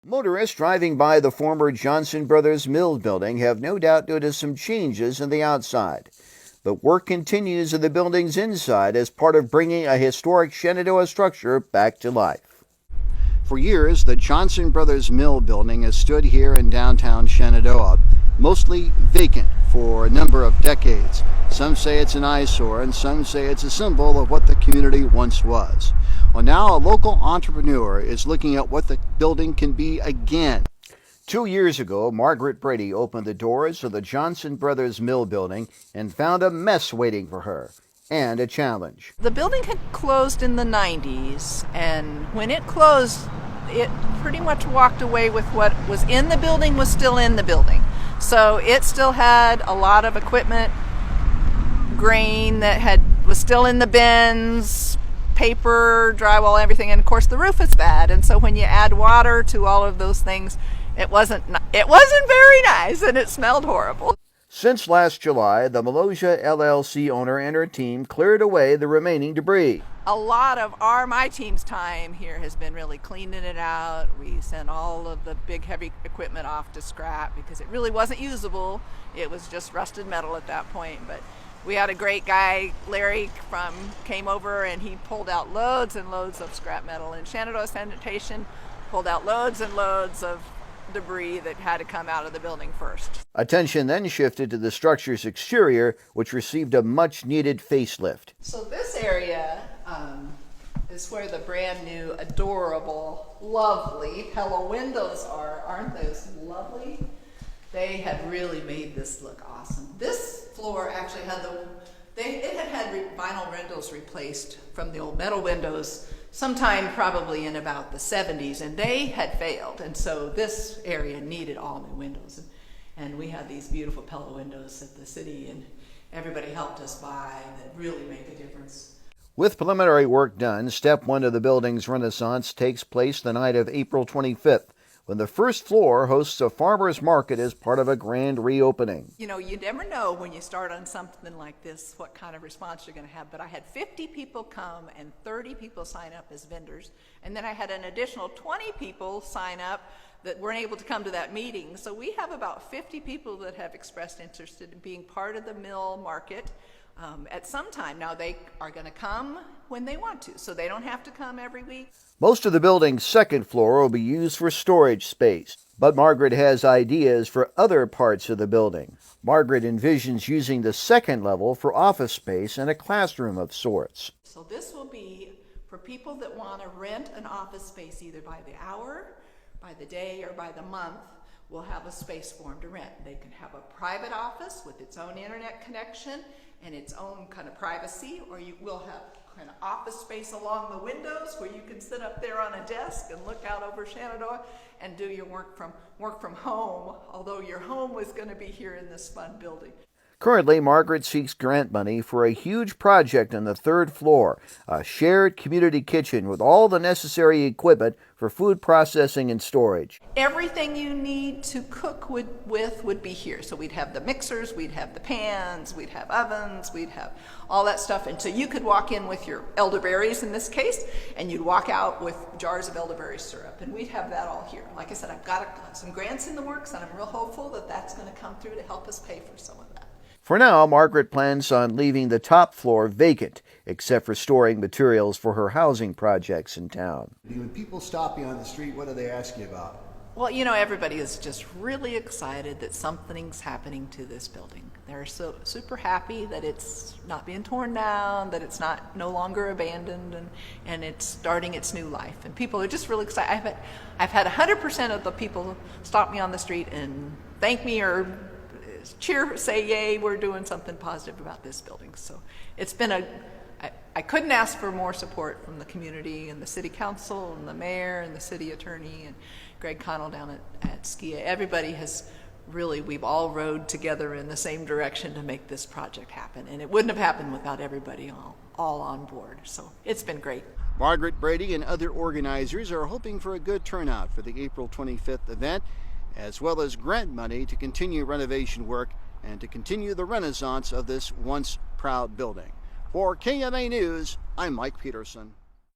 Motorists driving by the former Johnson Brothers Mill building have no doubt noticed some changes in the outside. But work continues in the building's inside as part of bringing a historic Shenandoah structure back to life. For years, the Johnson Brothers Mill building has stood here in downtown Shenandoah, mostly vacant for a number of decades. Some say it's an eyesore, and some say it's a symbol of what the community once was. Well, now a local entrepreneur is looking at what the building can be again. 2 years ago, Margaret Brady opened the doors of the Johnson Brothers Mill building and found a mess waiting for her, and a challenge. The building had closed in the 90s, and when it closed, it pretty much walked away with what was in the building was still in the building. So it still had a lot of equipment, grain that was still in the bins, paper, drywall, everything, and of course the roof is bad. And so when you add water to all of those things, it wasn't very nice, and it smelled horrible. Since last July, the Melosia LLC owner and her team cleared away the remaining debris. A lot of my team's time here has been really cleaning it out. We sent all of the big heavy equipment off to scrap because it really wasn't usable. It was just rusted metal at that point. But we had a great guy, Larry, came over, and he pulled out loads and loads of scrap metal. And Shenandoah Sanitation pulled out loads and loads of debris that had to come out of the building first. Attention then shifted to the structure's exterior, which received a much-needed facelift. So this area is where the brand new, adorable, lovely Pella windows are. Aren't those lovely? They have really made this look awesome. This floor actually had it had vinyl windows replaced from the old metal windows sometime probably in about the 70s, and they had failed, and so this area needed all new windows. And we had these beautiful Pella windows that the city and everybody helped us buy that really make a difference. With preliminary work done, step one of the building's renaissance takes place the night of April 25th, when the first floor hosts a farmer's market as part of a grand reopening. You know, you never know when you start on something like this what kind of response you're going to have, but I had 50 people come and 30 people sign up as vendors, and then I had an additional 20 people sign up that weren't able to come to that meeting. So we have about 50 people that have expressed interest in being part of the mill market at some time. Now they are going to come when they want to, so they don't have to come every week. Most of the building's second floor will be used for storage space, but Margaret has ideas for other parts of the building. Margaret envisions using the second level for office space and a classroom of sorts. So this will be for people that want to rent an office space either by the hour, by the day, or by the month. We'll have a space for them to rent. They can have a private office with its own internet connection and its own kind of privacy, or you will have kind of office space along the windows where you can sit up there on a desk and look out over Shenandoah and do your work from home, although your home was going to be here in this fun building. Currently, Margaret seeks grant money for a huge project on the third floor, a shared community kitchen with all the necessary equipment for food processing and storage. Everything you need to cook with would be here. So we'd have the mixers, we'd have the pans, we'd have ovens, we'd have all that stuff. And so you could walk in with your elderberries in this case, and you'd walk out with jars of elderberry syrup, and we'd have that all here. Like I said, I've got some grants in the works, and I'm real hopeful that that's going to come through to help us pay for some of that. For now, Margaret plans on leaving the top floor vacant, except for storing materials for her housing projects in town. When people stop you on the street, what do they ask you about? Well, you know, everybody is just really excited that something's happening to this building. They're so super happy that it's not being torn down, that it's no longer abandoned, and it's starting its new life. And people are just really excited. I've had 100% of the people stop me on the street and thank me or cheer, say yay, we're doing something positive about this building. So it's been I couldn't ask for more support from the community and the city council and the mayor and the city attorney and Greg Connell down at SKIA. Everybody has really, we've all rowed together in the same direction to make this project happen. And it wouldn't have happened without everybody all on board. So it's been great. Margaret Brady and other organizers are hoping for a good turnout for the April 25th event, as well as grant money to continue renovation work and to continue the renaissance of this once proud building. For KMA News, I'm Mike Peterson.